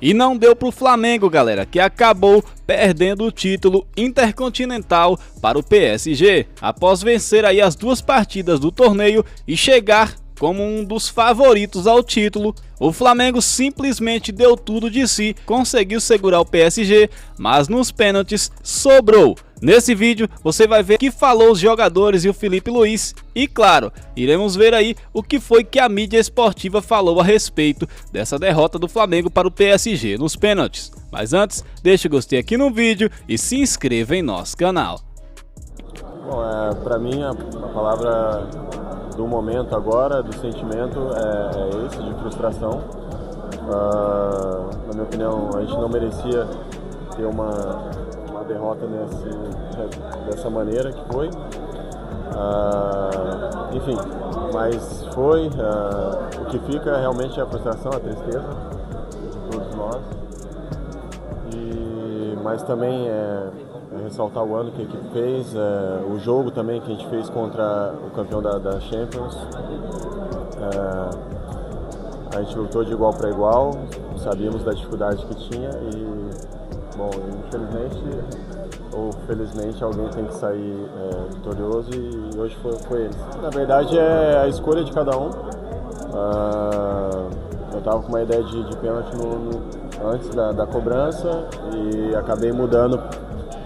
E não deu pro Flamengo, galera, que acabou perdendo o título intercontinental para o PSG, após vencer aí as duas partidas do torneio e chegar como um dos favoritos ao título. O Flamengo simplesmente deu tudo de si, conseguiu segurar o PSG, mas nos pênaltis sobrou. Nesse vídeo você vai ver o que falou os jogadores e o Felipe Luiz e, claro, iremos ver aí o que foi que a mídia esportiva falou a respeito dessa derrota do Flamengo para o PSG nos pênaltis. Mas antes, deixa o gostei aqui no vídeo e se inscreva em nosso canal. Bom, para mim a palavra do momento agora, do sentimento, é esse, de frustração. Na minha opinião, a gente não merecia ter uma derrota dessa maneira que foi. Enfim, mas foi. O que fica realmente é a frustração, a tristeza de todos nós. Mas também ressaltar o ano que a equipe fez, o jogo também que a gente fez contra o campeão da Champions. A gente lutou de igual para igual, sabíamos da dificuldade que tinha e, bom, infelizmente ou felizmente alguém tem que sair vitorioso e hoje foi eles. Na verdade é a escolha de cada um. Eu estava com uma ideia de pênalti antes da cobrança e acabei mudando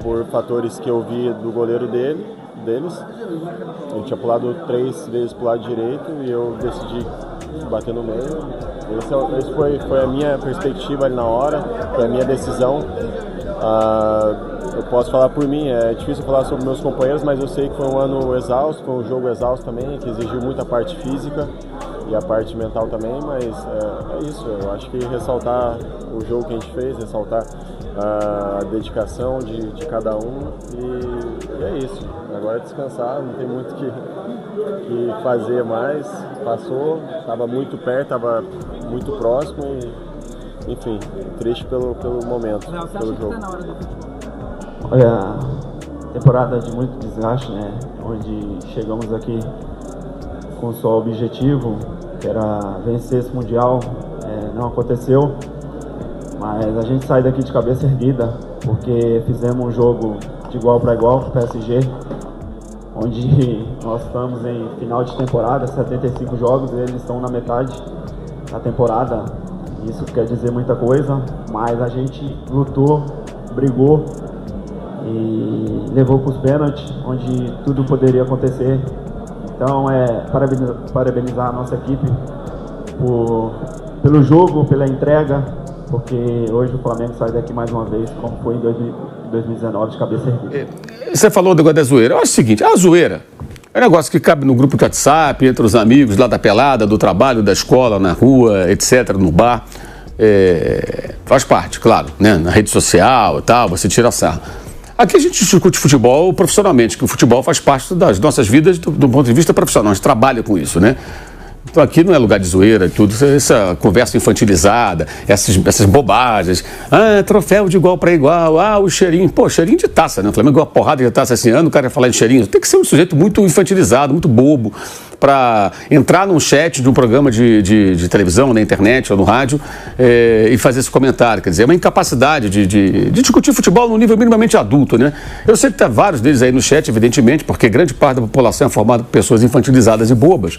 por fatores que eu vi do goleiro deles. Ele tinha pulado 3 vezes para o lado direito e eu decidi bater no meio. Esse foi a minha perspectiva ali na hora, foi a minha decisão. Eu posso falar por mim, é difícil falar sobre meus companheiros, mas eu sei que foi um ano exausto, foi um jogo exausto também, que exigiu muita parte física e a parte mental também, mas é isso. Eu acho que ressaltar o jogo que a gente fez, ressaltar a dedicação de cada um e é isso. Agora é descansar, não tem muito que fazer mais. Passou, estava muito perto, estava muito próximo e, enfim, triste pelo momento, pelo jogo. Olha, temporada de muito desgaste, né? Onde chegamos aqui com só o objetivo, que era vencer esse Mundial, não aconteceu. Mas a gente sai daqui de cabeça erguida, porque fizemos um jogo de igual para igual com o PSG, onde nós estamos em final de temporada, 75 jogos, e eles estão na metade da temporada. Isso quer dizer muita coisa, mas a gente lutou, brigou e levou para os pênaltis, onde tudo poderia acontecer. Então, parabenizar a nossa equipe pelo jogo, pela entrega, porque hoje o Flamengo sai daqui mais uma vez, como foi em 2019, de cabeça erguida. Você falou do negócio da zoeira. Eu acho o seguinte, a zoeira é um negócio que cabe no grupo de WhatsApp, entre os amigos, lá da pelada, do trabalho, da escola, na rua, etc., no bar. Faz parte, claro, né? Na rede social e tal, você tira sarro. Aqui a gente discute futebol profissionalmente, que o futebol faz parte das nossas vidas do ponto de vista profissional, a gente trabalha com isso, né? Então aqui não é lugar de zoeira e tudo, essa conversa infantilizada, essas bobagens. Troféu de igual para igual, o cheirinho. Pô, cheirinho de taça, né? O Flamengo ganhou uma porrada de taça esse ano, o cara ia falar de cheirinho. Tem que ser um sujeito muito infantilizado, muito bobo, para entrar num chat de um programa de televisão, na internet ou no rádio e fazer esse comentário. Quer dizer, é uma incapacidade de discutir futebol num nível minimamente adulto, né? Eu sei que tem vários deles aí no chat, evidentemente, porque grande parte da população é formada por pessoas infantilizadas e bobas.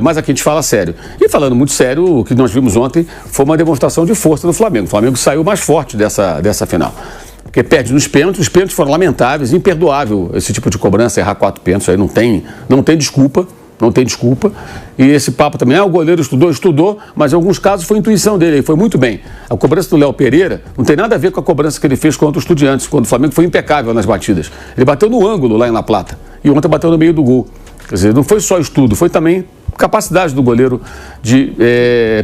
Mas aqui a gente fala sério. E falando muito sério, o que nós vimos ontem foi uma demonstração de força do Flamengo. O Flamengo saiu mais forte dessa final. Porque perde nos pênaltis, os pênaltis foram lamentáveis, imperdoável esse tipo de cobrança, errar 4 pênaltis, aí não tem desculpa. Não tem desculpa. E esse papo também, o goleiro estudou, mas em alguns casos foi intuição dele, ele foi muito bem. A cobrança do Léo Pereira não tem nada a ver com a cobrança que ele fez contra o Estudiantes, quando o Flamengo foi impecável nas batidas. Ele bateu no ângulo lá em La Plata e ontem bateu no meio do gol. Quer dizer, não foi só estudo, foi também capacidade do goleiro de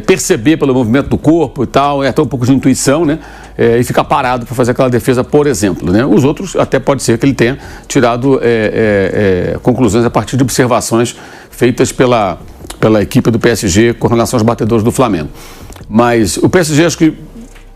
perceber pelo movimento do corpo e tal, até um pouco de intuição, né? E ficar parado para fazer aquela defesa, por exemplo, né? Os outros, até pode ser que ele tenha tirado conclusões a partir de observações feitas pela equipe do PSG com relação aos batedores do Flamengo. Mas o PSG, acho que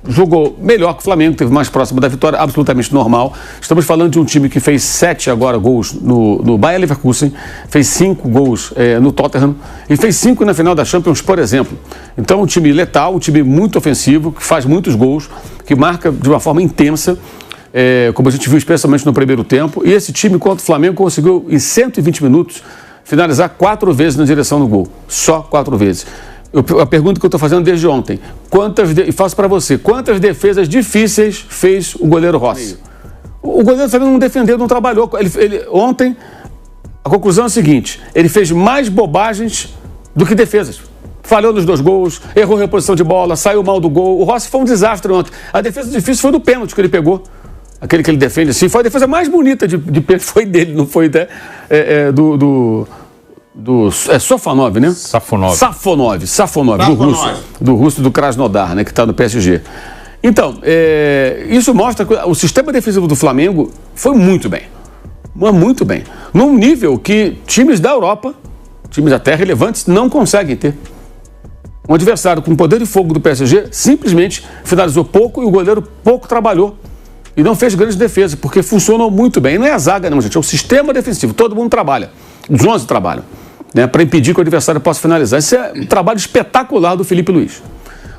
jogou melhor que o Flamengo, teve mais próximo da vitória, absolutamente normal. Estamos falando de um time que fez 7 agora gols no Bayer Leverkusen, fez 5 gols no Tottenham e fez 5 na final da Champions, por exemplo. Então, um time letal, um time muito ofensivo, que faz muitos gols, que marca de uma forma intensa, como a gente viu especialmente no primeiro tempo. E esse time contra o Flamengo conseguiu, em 120 minutos, finalizar 4 vezes na direção do gol. Só 4 vezes. A pergunta que eu estou fazendo desde ontem, e faço para você, quantas defesas difíceis fez o goleiro Rossi? O goleiro do Flamengo não defendeu, não trabalhou. Ontem, a conclusão é a seguinte, ele fez mais bobagens do que defesas. Falhou nos 2 gols, errou reposição de bola, saiu mal do gol. O Rossi foi um desastre ontem. A defesa difícil foi do pênalti que ele pegou. Aquele que ele defende assim, foi a defesa mais bonita de pênalti, foi dele, não foi do Sofanov, né? Safonov, do russo do Krasnodar, né, que está no PSG. Então, isso mostra que o sistema defensivo do Flamengo foi muito bem. Muito bem. Num nível que times da Europa, times até relevantes, não conseguem ter. Um adversário com poder de fogo do PSG simplesmente finalizou pouco e o goleiro pouco trabalhou. E não fez grandes defesas, porque funcionou muito bem. E não é a zaga, não, gente. É o sistema defensivo. Todo mundo trabalha. Os 11 trabalham. Né, para impedir que o adversário possa finalizar. Esse é um trabalho espetacular do Felipe Luiz.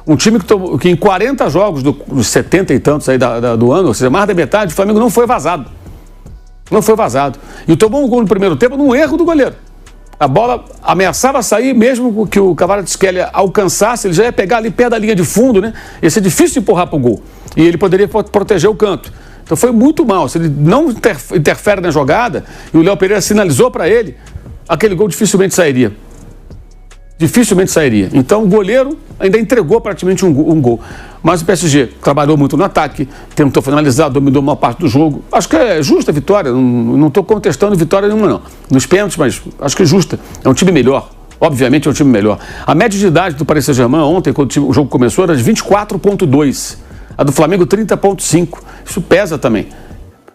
Um time que em 40 jogos dos 70 e tantos aí do ano, ou seja, mais da metade, o Flamengo não foi vazado. Não foi vazado. E tomou um gol no primeiro tempo num erro do goleiro. A bola ameaçava sair, mesmo que o Kvaratskhelia alcançasse, ele já ia pegar ali perto da linha de fundo, né? Ia ser difícil de empurrar para o gol. E ele poderia proteger o canto. Então foi muito mal. Se ele não interfere na jogada, e o Léo Pereira sinalizou para ele, aquele gol dificilmente sairia. Dificilmente sairia. Então o goleiro ainda entregou praticamente um gol. Mas o PSG trabalhou muito no ataque, tentou finalizar, dominou uma parte do jogo. Acho que é justa a vitória, não estou contestando vitória nenhuma não. Nos pênaltis, mas acho que é justa. É um time melhor. Obviamente é um time melhor. A média de idade do Paris Saint-Germain ontem, quando o jogo começou, era de 24,2. A do Flamengo 30,5. Isso pesa também.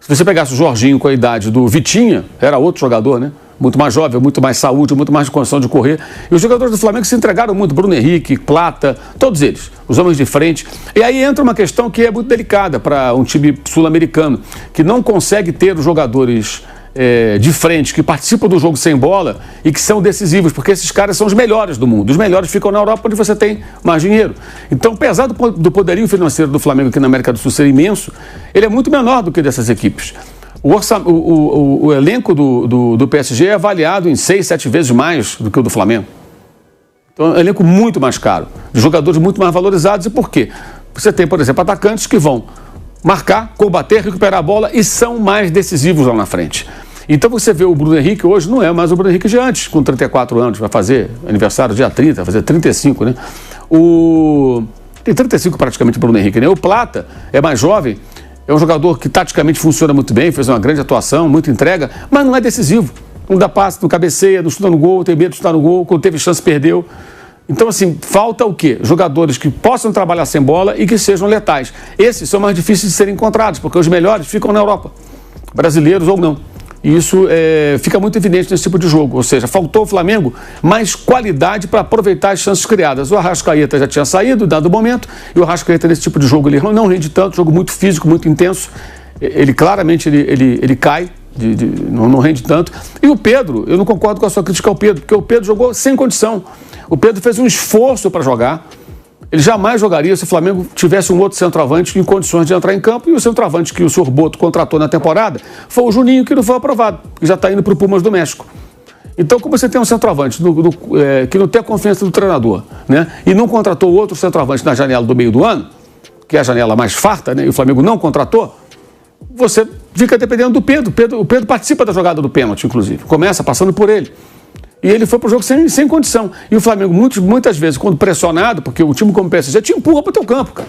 Se você pegasse o Jorginho com a idade do Vitinha, era outro jogador, né? Muito mais jovem, muito mais saúde, muito mais condição de correr. E os jogadores do Flamengo se entregaram muito. Bruno Henrique, Plata, todos eles, os homens de frente. E aí entra uma questão que é muito delicada para um time sul-americano, que não consegue ter os jogadores de frente, que participam do jogo sem bola e que são decisivos, porque esses caras são os melhores do mundo. Os melhores ficam na Europa, onde você tem mais dinheiro. Então, apesar do poderio financeiro do Flamengo aqui na América do Sul ser imenso, ele é muito menor do que dessas equipes. O elenco do PSG é avaliado em 6, 7 vezes mais do que o do Flamengo. Então, é um elenco muito mais caro, de jogadores muito mais valorizados. E por quê? Você tem, por exemplo, atacantes que vão marcar, combater, recuperar a bola e são mais decisivos lá na frente. Então você vê o Bruno Henrique hoje, não é mais o Bruno Henrique de antes, com 34 anos, vai fazer aniversário dia 30, vai fazer 35, né? Tem 35 praticamente o Bruno Henrique, né? O Plata é mais jovem, é um jogador que taticamente funciona muito bem, fez uma grande atuação, muita entrega, mas não é decisivo. Não dá passe, não cabeceia, não chuta no gol, tem medo de chutar no gol, quando teve chance perdeu. Então, assim, falta o quê? Jogadores que possam trabalhar sem bola e que sejam letais. Esses são mais difíceis de serem encontrados, porque os melhores ficam na Europa, brasileiros ou não. E isso fica muito evidente nesse tipo de jogo. Ou seja, faltou ao Flamengo mais qualidade para aproveitar as chances criadas. O Arrascaeta já tinha saído, dado o momento, e o Arrascaeta nesse tipo de jogo ele não rende tanto, jogo muito físico, muito intenso. Ele claramente ele cai, não rende tanto. E o Pedro, eu não concordo com a sua crítica ao Pedro, porque o Pedro jogou sem condição. O Pedro fez um esforço para jogar. Ele jamais jogaria se o Flamengo tivesse um outro centroavante em condições de entrar em campo. E o centroavante que o senhor Boto contratou na temporada foi o Juninho, que não foi aprovado, que já está indo para o Pumas do México. Então, como você tem um centroavante que não tem a confiança do treinador, né, e não contratou outro centroavante na janela do meio do ano, que é a janela mais farta, né, e o Flamengo não contratou, você fica dependendo do Pedro. O Pedro participa da jogada do pênalti, inclusive. Começa passando por ele. E ele foi para o jogo sem condição. E o Flamengo, muitas vezes, quando pressionado, porque o time como o PSG te empurra para o teu campo, cara.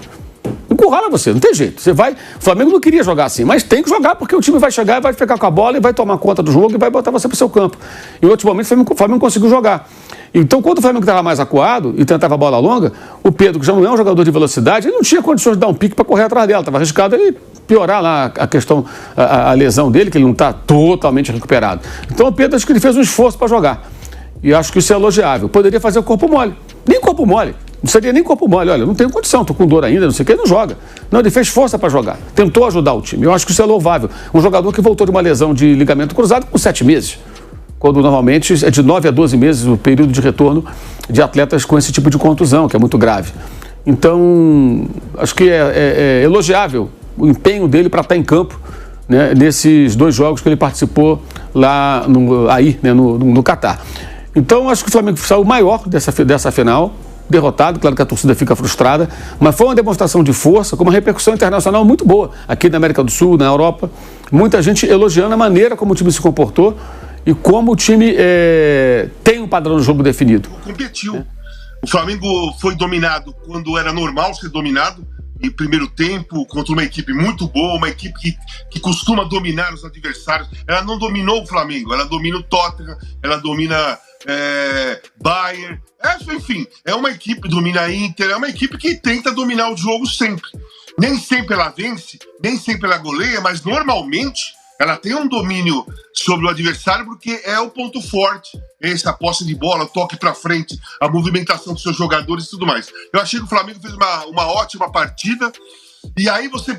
Encurrala você, não tem jeito. Você vai. O Flamengo não queria jogar assim, mas tem que jogar, porque o time vai chegar e vai ficar com a bola e vai tomar conta do jogo e vai botar você para o seu campo. Em outros momentos, o Flamengo conseguiu jogar. Então, quando o Flamengo estava mais acuado e tentava a bola longa, o Pedro, que já não é um jogador de velocidade, ele não tinha condições de dar um pique para correr atrás dela. Estava arriscado ele piorar lá a questão, a lesão dele, que ele não está totalmente recuperado. Então, o Pedro, acho que ele fez um esforço para jogar. E acho que isso é elogiável. Poderia fazer o corpo mole. Nem corpo mole. Não seria nem corpo mole, olha, não tenho condição, tô com dor ainda, não sei o que, não joga. Não, ele fez força para jogar, tentou ajudar o time. Eu acho que isso é louvável. Um jogador que voltou de uma lesão de ligamento cruzado com 7 meses. Quando normalmente é de 9 a 12 meses o período de retorno de atletas com esse tipo de contusão, que é muito grave. Então, acho que é elogiável o empenho dele para estar em campo, né, nesses 2 jogos que ele participou lá no Catar. Então, acho que o Flamengo saiu maior dessa final, derrotado, claro que a torcida fica frustrada, mas foi uma demonstração de força, com uma repercussão internacional muito boa, aqui na América do Sul, na Europa, muita gente elogiando a maneira como o time se comportou e como o time tem um padrão de jogo definido. Competiu. O Flamengo foi dominado quando era normal ser dominado, em primeiro tempo, contra uma equipe muito boa, uma equipe que costuma dominar os adversários. Ela não dominou o Flamengo, ela domina o Tottenham, ela domina Bayern, enfim, é uma equipe, domina a Inter, é uma equipe que tenta dominar o jogo sempre. Nem sempre ela vence, nem sempre ela goleia, mas normalmente ela tem um domínio sobre o adversário porque é o ponto forte, essa posse de bola, o toque para frente, a movimentação dos seus jogadores e tudo mais. Eu achei que o Flamengo fez uma ótima partida. E aí você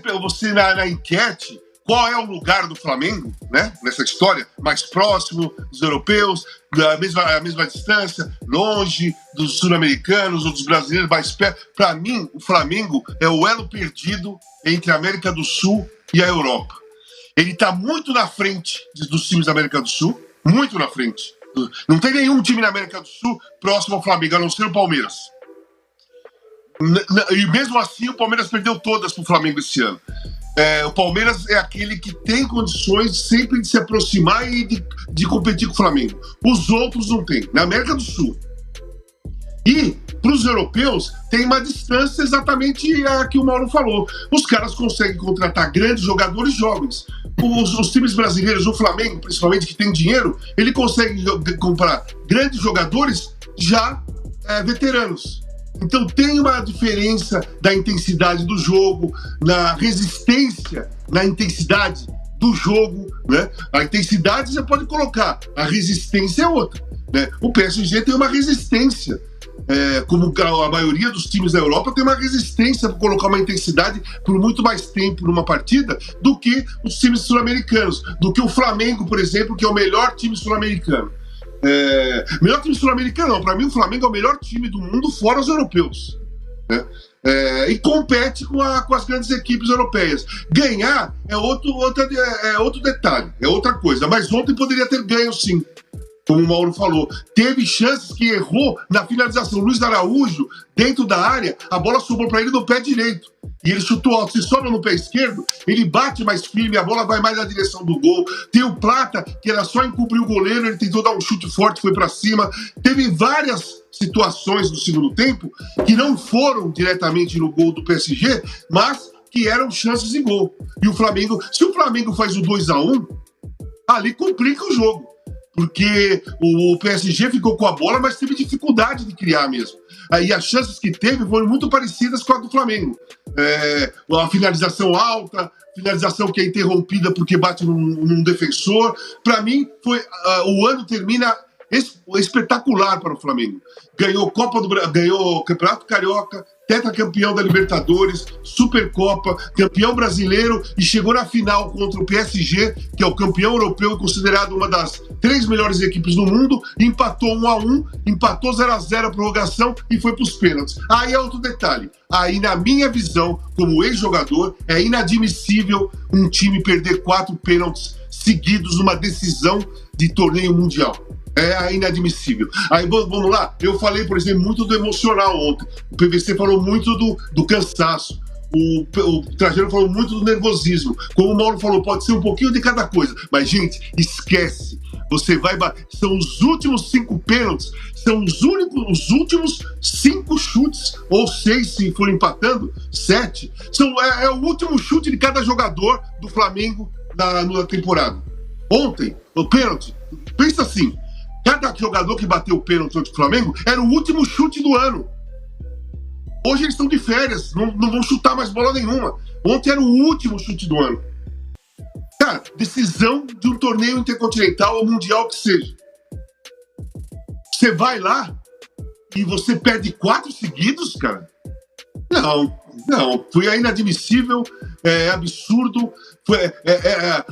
na enquete, qual é o lugar do Flamengo, né, nessa história? Mais próximo dos europeus, a mesma distância, longe dos sul-americanos ou dos brasileiros, mais perto. Para mim, o Flamengo é o elo perdido entre a América do Sul e a Europa. Ele está muito na frente dos times da América do Sul, muito na frente. Não tem nenhum time na América do Sul próximo ao Flamengo, a não ser o Palmeiras. E mesmo assim, o Palmeiras perdeu todas para o Flamengo esse ano. O Palmeiras é aquele que tem condições sempre de se aproximar e de competir com o Flamengo. Os outros não têm, na América do Sul. E, para os europeus, tem uma distância exatamente a que o Mauro falou. Os caras conseguem contratar grandes jogadores jovens. Os times brasileiros, o Flamengo, principalmente, que tem dinheiro, ele consegue comprar grandes jogadores já veteranos. Então tem uma diferença da intensidade do jogo, na resistência, na intensidade do jogo, né? A intensidade você pode colocar, a resistência é outra, né? O PSG tem uma resistência, como a maioria dos times da Europa tem uma resistência para colocar uma intensidade por muito mais tempo numa partida do que os times sul-americanos, do que o Flamengo, por exemplo, que é o melhor time sul-americano. Melhor time sul-americano não, para mim o Flamengo é o melhor time do mundo fora os europeus, né? E compete com as grandes equipes europeias. Ganhar é outro detalhe, é outra coisa, mas ontem poderia ter ganho sim, como o Mauro falou. Teve chances que errou na finalização. Luiz Araújo, dentro da área, a bola sobrou para ele no pé direito. E ele chutou alto. Se sobra no pé esquerdo, ele bate mais firme, a bola vai mais na direção do gol. Tem o Plata, que era só encobrir o goleiro, ele tentou dar um chute forte, foi para cima. Teve várias situações no segundo tempo que não foram diretamente no gol do PSG, mas que eram chances de gol. E o Flamengo, se o Flamengo faz o 2-1, ali complica o jogo. Porque o PSG ficou com a bola, mas teve dificuldade de criar mesmo. Aí as chances que teve foram muito parecidas com a do Flamengo. A finalização alta, finalização que é interrompida porque bate num defensor. Para mim, o ano termina espetacular para o Flamengo. Ganhou ganhou Campeonato Carioca, tetracampeão da Libertadores, Supercopa, campeão brasileiro e chegou na final contra o PSG, que é o campeão europeu, considerado uma das 3 melhores equipes do mundo, empatou 1-1, empatou 0-0 a prorrogação e foi para os pênaltis. Aí é outro detalhe. Aí, na minha visão, como ex-jogador, é inadmissível um time perder 4 pênaltis seguidos numa decisão de torneio mundial. É inadmissível. Aí vamos lá, eu falei, por exemplo, muito do emocional ontem. O PVC falou muito do cansaço. O Trajano falou muito do nervosismo. Como o Mauro falou, pode ser um pouquinho de cada coisa. Mas, gente, esquece. Você vai... São os últimos 5 pênaltis, são os últimos 5 chutes, ou 6 se for empatando, 7. É o último chute de cada jogador do Flamengo na temporada. Ontem, o pênalti, pensa assim, cada jogador que bateu o pênalti contra o Flamengo era o último chute do ano. Hoje eles estão de férias, não vão chutar mais bola nenhuma. Ontem era o último chute do ano. Cara, decisão de um torneio intercontinental ou mundial que seja. Você vai lá e você perde 4 seguidos, cara? Não. Foi inadmissível, é absurdo.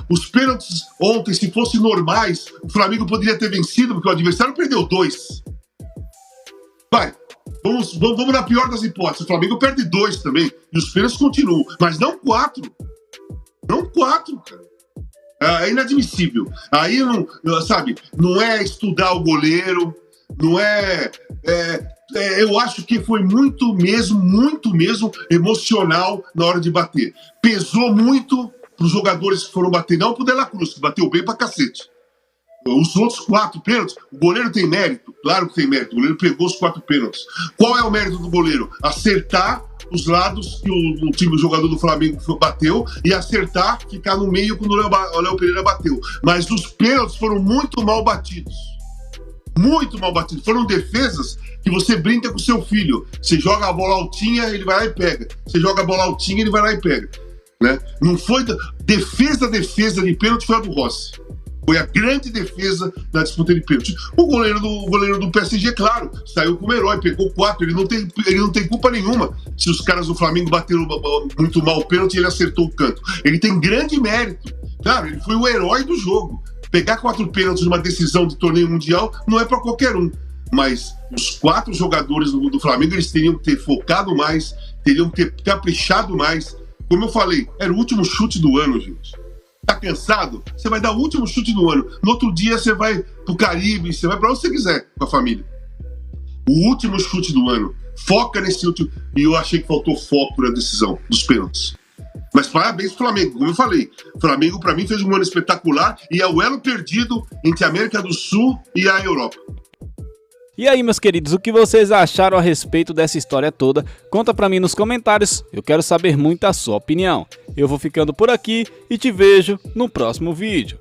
Os pênaltis ontem, se fossem normais, o Flamengo poderia ter vencido, porque o adversário perdeu 2. Vamos na pior das hipóteses. O Flamengo perde 2 também, e os pênaltis continuam, mas não 4. Não 4, cara. É inadmissível. Aí, não é estudar o goleiro, não é... eu acho que foi muito mesmo emocional na hora de bater. Pesou muito para os jogadores que foram bater, não pro De La Cruz, que bateu bem pra cacete. Os outros 4 pênaltis, o goleiro tem mérito, claro que tem mérito, o goleiro pegou os 4 pênaltis. Qual é o mérito do goleiro? Acertar os lados que o jogador do Flamengo bateu e acertar, ficar no meio quando o Léo Pereira bateu. Mas os pênaltis foram muito mal batidos. Muito mal batidos. Foram defesas que você brinca com seu filho. Você joga a bola altinha, ele vai lá e pega. Você joga a bola altinha, ele vai lá e pega. Né? Não foi... Defesa de pênalti foi a do Rossi. Foi a grande defesa da disputa de pênalti. O goleiro do PSG, claro, saiu como herói, pegou 4. Ele não tem culpa nenhuma se os caras do Flamengo bateram muito mal o pênalti e ele acertou o canto. Ele tem grande mérito. Claro, ele foi o herói do jogo. Pegar 4 pênaltis numa decisão de torneio mundial não é para qualquer um. Mas os 4 jogadores do Flamengo, eles teriam que ter focado mais, teriam que ter caprichado mais. Como eu falei, era o último chute do ano, gente. Tá cansado? Você vai dar o último chute do ano. No outro dia você vai pro Caribe, você vai pra onde você quiser com a família. O último chute do ano. Foca nesse último. E eu achei que faltou foco na decisão dos pênaltis. Mas parabéns pro Flamengo, como eu falei. O Flamengo, pra mim, fez um ano espetacular e é o elo perdido entre a América do Sul e a Europa. E aí, meus queridos, o que vocês acharam a respeito dessa história toda? Conta pra mim nos comentários, eu quero saber muito a sua opinião. Eu vou ficando por aqui e te vejo no próximo vídeo.